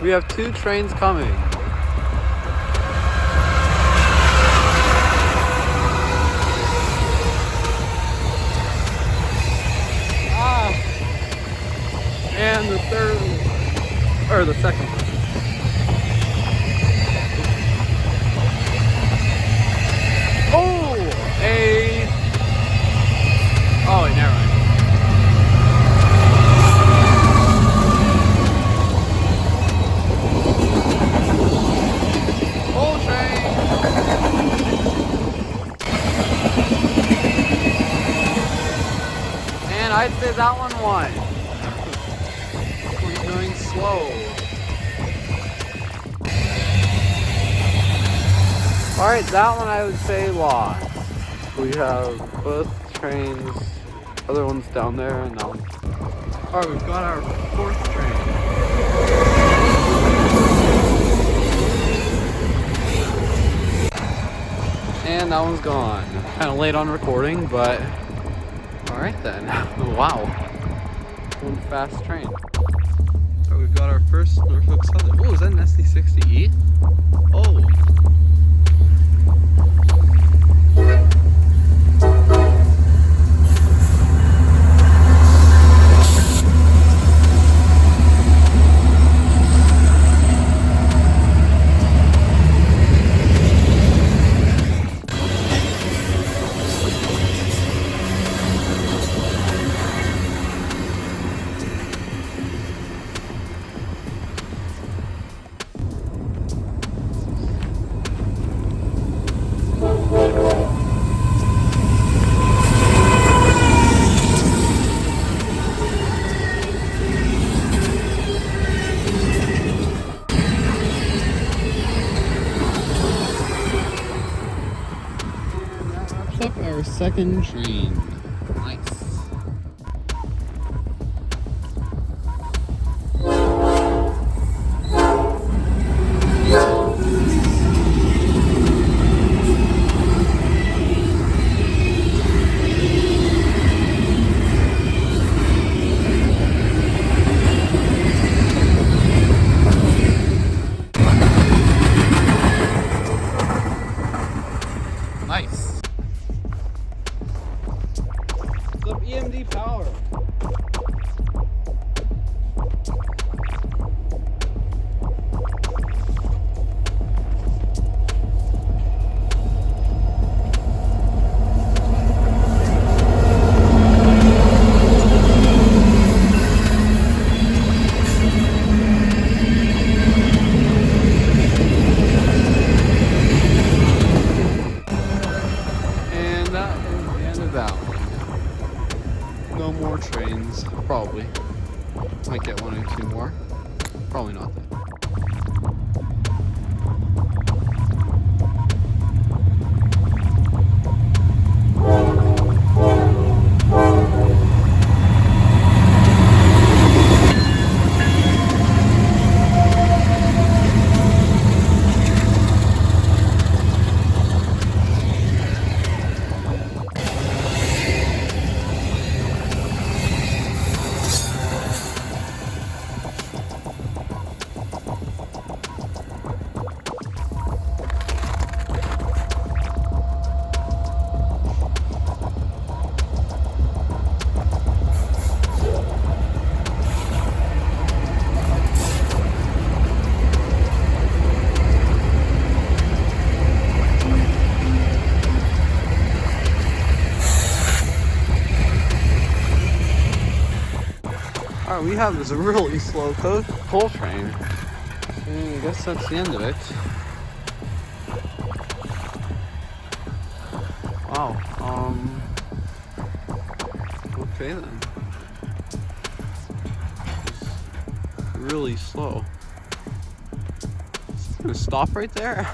We have 2 trains coming. And the third, or the second one. Oh, oh wait, never mind. Full train. And I'd say that one won. Going slow. Alright, that one I would say lost. We have both trains, other one's down there and now. Alright, we've got our 4th train. And that one's gone. Kinda late on recording, but alright then. Wow. One fast train. So we've got our first Norfolk Southern. Oh, is that an SD60E? Oh. Up our second train. Nice. Nice. What's up, EMD power? No more trains, probably. Might get 1 or 2 more. Probably not though. Alright, we have this really slow coal train. And I guess that's the end of it. Wow, okay then. It's really slow. It's gonna stop right there.